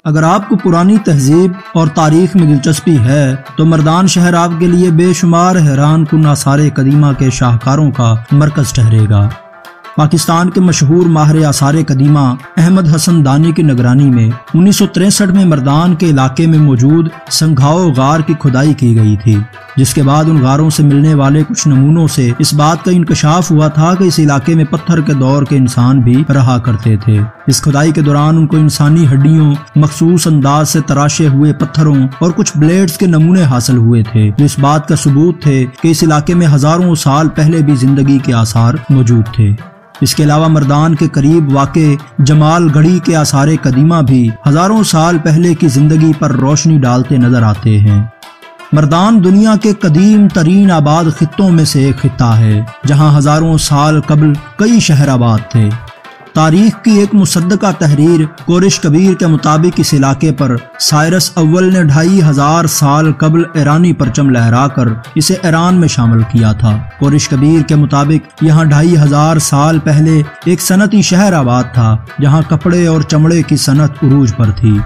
اگر آپ کو پرانی تہذیب اور تاریخ میں دلچسپی ہے تو مردان شہر آپ کے لیے بے شمار حیران کن آثار قدیمہ کے شاہکاروں کا مرکز ٹھہرے گا۔ پاکستان کے مشہور ماہر آثار قدیمہ احمد حسن دانی کی نگرانی میں 1963 میں مردان کے علاقے میں موجود سنگھاؤ غار کی کھدائی کی گئی تھی، جس کے بعد ان غاروں سے ملنے والے کچھ نمونوں سے اس بات کا انکشاف ہوا تھا کہ اس علاقے میں پتھر کے دور کے انسان بھی رہا کرتے تھے۔ اس کھدائی کے دوران ان کو انسانی ہڈیوں، مخصوص انداز سے تراشے ہوئے پتھروں اور کچھ بلیڈز کے نمونے حاصل ہوئے تھے، جو اس بات کا ثبوت تھے کہ اس علاقے میں ہزاروں سال پہلے بھی زندگی کے آثار موجود تھے۔ اس کے علاوہ مردان کے قریب واقع جمال گڑھی کے آثار قدیمہ بھی ہزاروں سال پہلے کی زندگی پر روشنی ڈالتے نظر آتے ہیں۔ مردان دنیا کے قدیم ترین آباد خطوں میں سے ایک خطہ ہے، جہاں ہزاروں سال قبل کئی شہر آباد تھے۔ تاریخ کی ایک مصدقہ تحریر کورش کبیر کے مطابق اس علاقے پر سائرس اول نے 2500 سال قبل ایرانی پرچم لہرا کر اسے ایران میں شامل کیا تھا۔ کورش کبیر کے مطابق یہاں 2500 سال پہلے ایک صنعتی شہر آباد تھا، جہاں کپڑے اور چمڑے کی صنعت عروج پر تھی۔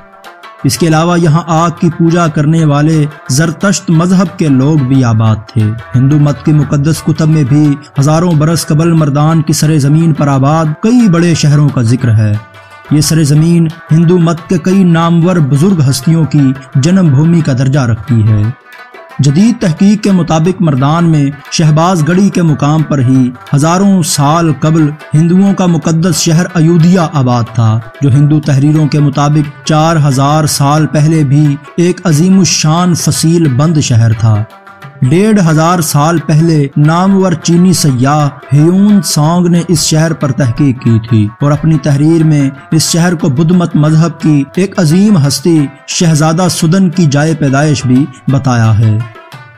اس کے علاوہ یہاں آگ کی پوجا کرنے والے زرتشت مذہب کے لوگ بھی آباد تھے۔ ہندو مت کی مقدس کتب میں بھی ہزاروں برس قبل مردان کی سرزمین پر آباد کئی بڑے شہروں کا ذکر ہے۔ یہ سرزمین ہندو مت کے کئی نامور بزرگ ہستیوں کی جنم بھومی کا درجہ رکھتی ہے۔ جدید تحقیق کے مطابق مردان میں شہباز گڑھی کے مقام پر ہی ہزاروں سال قبل ہندوؤں کا مقدس شہر ایودھیا آباد تھا، جو ہندو تحریروں کے مطابق 4000 سال پہلے بھی ایک عظیم الشان فصیل بند شہر تھا۔ 1500 سال پہلے نامور چینی سیاح ہیون سانگ نے اس شہر پر تحقیق کی تھی اور اپنی تحریر میں اس شہر کو بدھ مت مذہب کی ایک عظیم ہستی شہزادہ سدن کی جائے پیدائش بھی بتایا ہے۔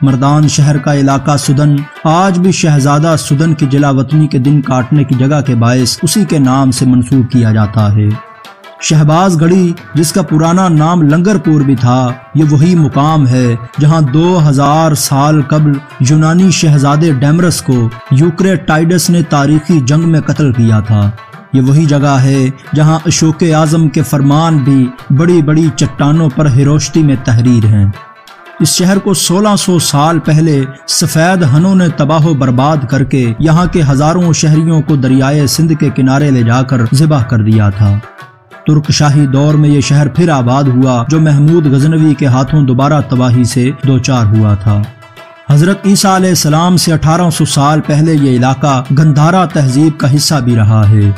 مردان شہر کا علاقہ سدن آج بھی شہزادہ سدن کی جلا وطنی کے دن کاٹنے کی جگہ کے باعث اسی کے نام سے منسوب کیا جاتا ہے۔ شہباز گڑھی، جس کا پرانا نام لنگر پور بھی تھا، یہ وہی مقام ہے جہاں 2000 سال قبل یونانی شہزادے ڈیمرس کو یوکریٹائڈس نے تاریخی جنگ میں قتل کیا تھا۔ یہ وہی جگہ ہے جہاں اشوک اعظم کے فرمان بھی بڑی بڑی چٹانوں پر ہیروشتی میں تحریر ہیں۔ اس شہر کو 1600 سال پہلے سفید ہنوں نے تباہ و برباد کر کے یہاں کے ہزاروں شہریوں کو دریائے سندھ کے کنارے لے جا کر ذبح کر دیا تھا۔ ترک شاہی دور میں یہ شہر پھر آباد ہوا، جو محمود غزنوی کے ہاتھوں دوبارہ تباہی سے دوچار ہوا تھا۔ حضرت عیسیٰ علیہ السلام سے 1800 سال پہلے یہ علاقہ گندھارا تہذیب کا حصہ بھی رہا ہے۔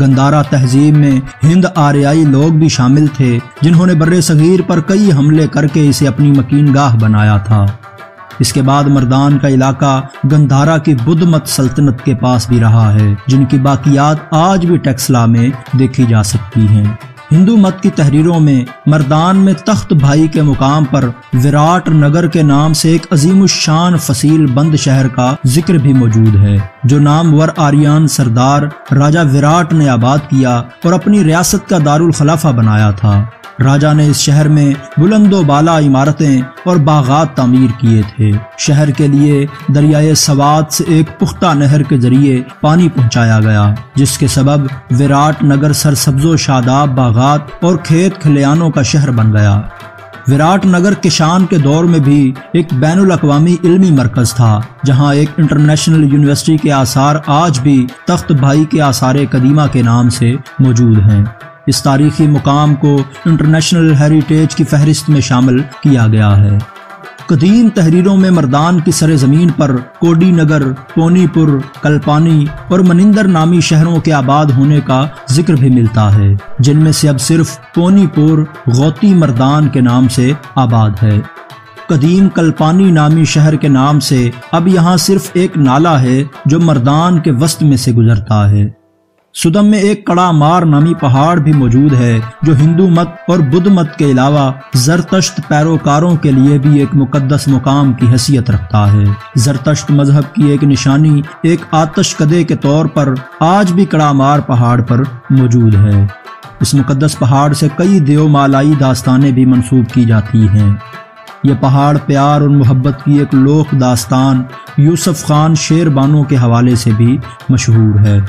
گندھارا تہذیب میں ہند آریائی لوگ بھی شامل تھے، جنہوں نے بر صغیر پر کئی حملے کر کے اسے اپنی مکین گاہ بنایا تھا۔ اس کے بعد مردان کا علاقہ گندھارا کی بدھ مت سلطنت کے پاس بھی رہا ہے، جن کی باقیات آج بھی ٹیکسلا میں دیکھی جا سکتی ہیں۔ ہندو مت کی تحریروں میں مردان میں تخت بھائی کے مقام پر وراٹ نگر کے نام سے ایک عظیم الشان فصیل بند شہر کا ذکر بھی موجود ہے، جو نامور آریان سردار راجہ وراٹ نے آباد کیا اور اپنی ریاست کا دارالخلافہ بنایا تھا۔ راجہ نے اس شہر میں بلند و بالا عمارتیں اور باغات تعمیر کیے تھے۔ شہر کے لیے دریائے سوات سے ایک پختہ نہر کے ذریعے پانی پہنچایا گیا، جس کے سبب وراٹ نگر سرسبز و شاداب باغات اور کھیت کھلیانوں کا شہر بن گیا۔ وراٹ نگر کشان کے دور میں بھی ایک بین الاقوامی علمی مرکز تھا، جہاں ایک انٹرنیشنل یونیورسٹی کے آثار آج بھی تخت بھائی کے آثار قدیمہ کے نام سے موجود ہیں۔ اس تاریخی مقام کو انٹرنیشنل ہیریٹیج کی فہرست میں شامل کیا گیا ہے۔ قدیم تحریروں میں مردان کی سرزمین پر کوڈی نگر، پونی پور، کلپانی اور منندر نامی شہروں کے آباد ہونے کا ذکر بھی ملتا ہے، جن میں سے اب صرف پونی پور غوطی مردان کے نام سے آباد ہے۔ قدیم کلپانی نامی شہر کے نام سے اب یہاں صرف ایک نالہ ہے جو مردان کے وسط میں سے گزرتا ہے۔ سدم میں ایک کڑا مار نامی پہاڑ بھی موجود ہے، جو ہندو مت اور بدھ مت کے علاوہ زرتشت پیروکاروں کے لیے بھی ایک مقدس مقام کی حیثیت رکھتا ہے۔ زرتشت مذہب کی ایک نشانی ایک آتش کدے کے طور پر آج بھی کڑا مار پہاڑ پر موجود ہے۔ اس مقدس پہاڑ سے کئی دیو مالائی داستانیں بھی منسوب کی جاتی ہیں۔ یہ پہاڑ پیار اور محبت کی ایک لوک داستان یوسف خان شیر بانو کے حوالے سے بھی مشہور ہے۔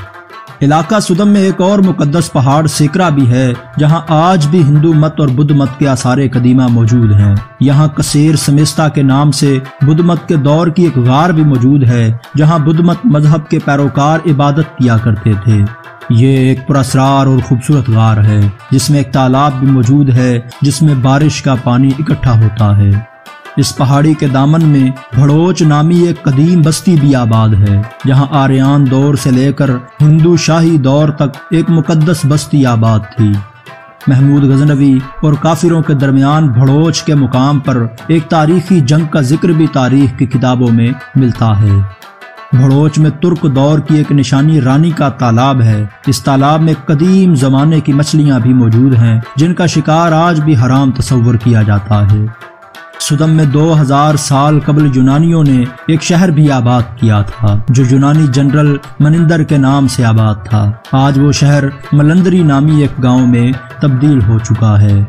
علاقہ سدم میں ایک اور مقدس پہاڑ سیکرا بھی ہے جہاں آج بھی ہندو مت اور بدھ مت کے آثار قدیمہ موجود ہیں۔ یہاں کثیر سمیستا کے نام سے بدھ مت کے دور کی ایک غار بھی موجود ہے جہاں بدھ مت مذہب کے پیروکار عبادت کیا کرتے تھے۔ یہ ایک پراسرار اور خوبصورت غار ہے جس میں ایک تالاب بھی موجود ہے جس میں بارش کا پانی اکٹھا ہوتا ہے۔ اس پہاڑی کے دامن میں بھڑوچ نامی ایک قدیم بستی بھی آباد ہے جہاں آریان دور سے لے کر ہندو شاہی دور تک ایک مقدس بستی آباد تھی۔ محمود غزنوی اور کافروں کے درمیان بھڑوچ کے مقام پر ایک تاریخی جنگ کا ذکر بھی تاریخ کی کتابوں میں ملتا ہے۔ بھڑوچ میں ترک دور کی ایک نشانی رانی کا تالاب ہے۔ اس تالاب میں قدیم زمانے کی مچھلیاں بھی موجود ہیں جن کا شکار آج بھی حرام تصور کیا جاتا ہے۔ سدم میں 2000 سال قبل یونانیوں نے ایک شہر بھی آباد کیا تھا جو یونانی جنرل منندر کے نام سے آباد تھا۔ آج وہ شہر ملندری نامی ایک گاؤں میں تبدیل ہو چکا ہے۔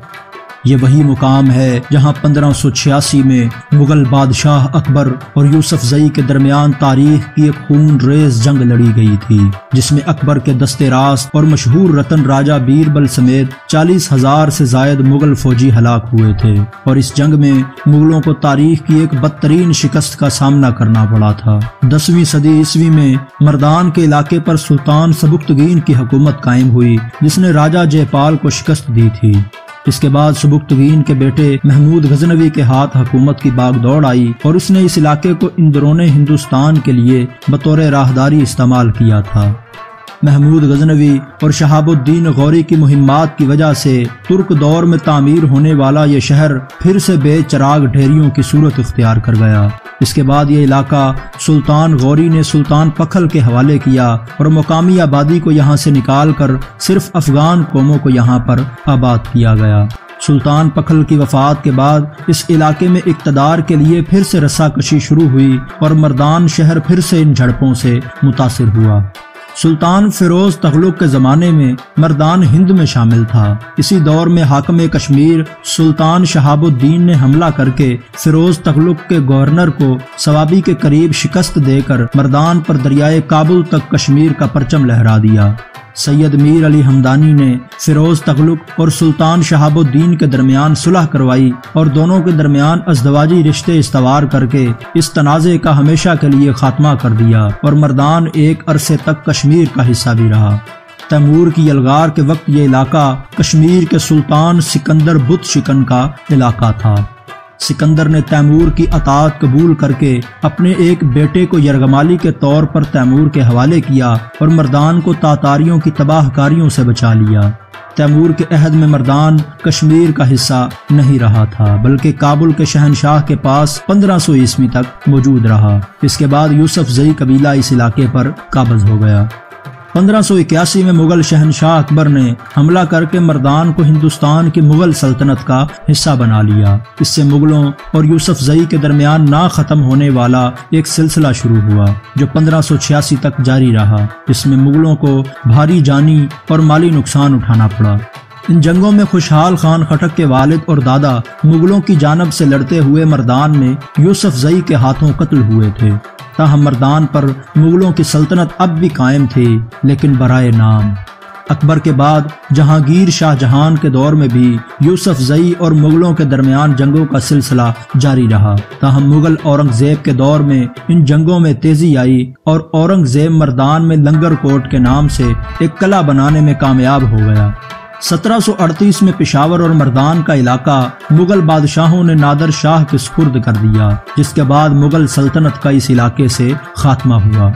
یہ وہی مقام ہے جہاں 1586 میں مغل بادشاہ اکبر اور یوسف زئی کے درمیان تاریخ کی ایک خون ریز جنگ لڑی گئی تھی جس میں اکبر کے دستے راست اور مشہور رتن راجہ بیربل سمیت 40,000 سے زائد مغل فوجی ہلاک ہوئے تھے، اور اس جنگ میں مغلوں کو تاریخ کی ایک بدترین شکست کا سامنا کرنا پڑا تھا۔ 10ویں صدی عیسوی میں مردان کے علاقے پر سلطان سبکتگین کی حکومت قائم ہوئی جس نے راجہ جے پال کو شکست دی تھی۔ اس کے بعد سبکتگین کے بیٹے محمود غزنوی کے ہاتھ حکومت کی باغ دوڑ آئی اور اس نے اس علاقے کو اندرون ہندوستان کے لیے بطور راہداری استعمال کیا تھا۔ محمود غزنوی اور شہاب الدین غوری کی مہمات کی وجہ سے ترک دور میں تعمیر ہونے والا یہ شہر پھر سے بے چراغ ڈھیریوں کی صورت اختیار کر گیا۔ اس کے بعد یہ علاقہ سلطان غوری نے سلطان پکھل کے حوالے کیا اور مقامی آبادی کو یہاں سے نکال کر صرف افغان قوموں کو یہاں پر آباد کیا گیا۔ سلطان پکھل کی وفات کے بعد اس علاقے میں اقتدار کے لیے پھر سے رسا کشی شروع ہوئی اور مردان شہر پھر سے ان جھڑپوں سے متاثر ہوا۔ سلطان فیروز تغلق کے زمانے میں مردان ہند میں شامل تھا۔ اسی دور میں حاکم کشمیر سلطان شہاب الدین نے حملہ کر کے فیروز تغلق کے گورنر کو سوابی کے قریب شکست دے کر مردان پر دریائے کابل تک کشمیر کا پرچم لہرا دیا۔ سید میر علی ہمدانی نے فیروز تغلق اور سلطان شہاب الدین کے درمیان صلح کروائی اور دونوں کے درمیان ازدواجی رشتے استوار کر کے اس تنازع کا ہمیشہ کے لیے خاتمہ کر دیا اور مردان ایک عرصے تک کشمیر کا حصہ بھی رہا۔ تیمور کی یلغار کے وقت یہ علاقہ کشمیر کے سلطان سکندر بت شکن کا علاقہ تھا۔ سکندر نے تیمور کی اطاعت قبول کر کے اپنے ایک بیٹے کو یرغمالی کے طور پر تیمور کے حوالے کیا اور مردان کو تاتاریوں کی تباہ کاریوں سے بچا لیا۔ تیمور کے عہد میں مردان کشمیر کا حصہ نہیں رہا تھا بلکہ کابل کے شہنشاہ کے پاس 1500 عیسوی تک موجود رہا۔ اس کے بعد یوسف زئی قبیلہ اس علاقے پر قابض ہو گیا۔ 1581 میں مغل شہنشاہ اکبر نے حملہ کر کے مردان کو ہندوستان کی مغل سلطنت کا حصہ بنا لیا۔ اس سے مغلوں اور یوسف زئی کے درمیان نہ ختم ہونے والا ایک سلسلہ شروع ہوا جو 1586 تک جاری رہا، جس میں مغلوں کو بھاری جانی اور مالی نقصان اٹھانا پڑا۔ ان جنگوں میں خوشحال خان خٹک کے والد اور دادا مغلوں کی جانب سے لڑتے ہوئے مردان میں یوسف زئی کے ہاتھوں قتل ہوئے تھے۔ تاہم مردان پر مغلوں کی سلطنت اب بھی قائم تھی لیکن برائے نام۔ اکبر کے بعد جہانگیر شاہ جہان کے دور میں بھی یوسف زئی اور مغلوں کے درمیان جنگوں کا سلسلہ جاری رہا۔ تاہم مغل اورنگزیب کے دور میں ان جنگوں میں تیزی آئی اور اورنگزیب مردان میں لنگر کوٹ کے نام سے ایک قلعہ بنانے میں کامیاب ہو گیا۔ 1738 میں پشاور اور مردان کا علاقہ مغل بادشاہوں نے نادر شاہ کے سپرد کر دیا، جس کے بعد مغل سلطنت کا اس علاقے سے خاتمہ ہوا۔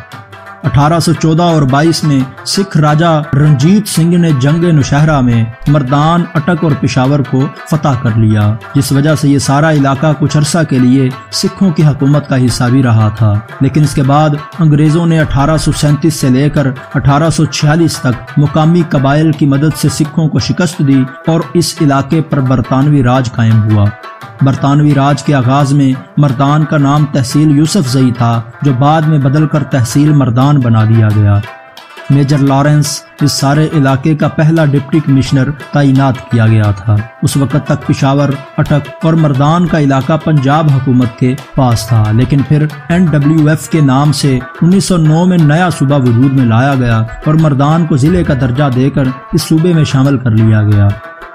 1814 اور 22 میں سکھ راجہ رنجیت سنگھ نے جنگ نوشہرہ میں مردان، اٹک اور پشاور کو فتح کر لیا، جس وجہ سے یہ سارا علاقہ کچھ عرصہ کے لیے سکھوں کی حکومت کا حصہ بھی رہا تھا۔ لیکن اس کے بعد انگریزوں نے 1837 سے لے کر 1846 تک مقامی قبائل کی مدد سے سکھوں کو شکست دی اور اس علاقے پر برطانوی راج قائم ہوا۔ برطانوی راج کے آغاز میں مردان کا نام تحصیل یوسف زئی تھا جو بعد میں بدل کر تحصیل مردان بنا دیا گیا۔ میجر لارنس اس سارے علاقے کا پہلا ڈپٹی کمشنر تعینات کیا گیا تھا۔ اس وقت تک پشاور، اٹک اور مردان کا علاقہ پنجاب حکومت کے پاس تھا، لیکن پھر NWF کے نام سے 1909 میں نیا صوبہ وجود میں لایا گیا اور مردان کو ضلع کا درجہ دے کر اس صوبے میں شامل کر لیا گیا۔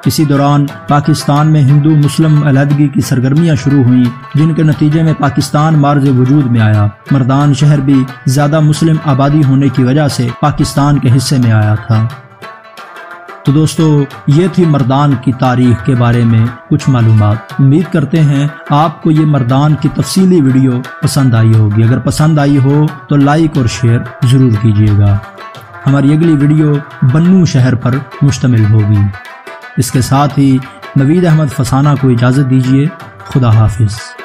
اسی دوران پاکستان میں ہندو مسلم علیحدگی کی سرگرمیاں شروع ہوئیں، جن کے نتیجے میں پاکستان مارز وجود میں آیا۔ مردان شہر بھی زیادہ مسلم آبادی ہونے کی وجہ سے پاکستان کے حصے میں آیا تھا۔ تو دوستو، یہ تھی مردان کی تاریخ کے بارے میں کچھ معلومات۔ امید کرتے ہیں آپ کو یہ مردان کی تفصیلی ویڈیو پسند آئی ہوگی۔ اگر پسند آئی ہو تو لائک اور شیئر ضرور کیجیے گا۔ ہماری اگلی ویڈیو بنوں شہر پر مشتمل ہوگی۔ اس کے ساتھ ہی نوید احمد فسانہ کو اجازت دیجیے۔ خدا حافظ۔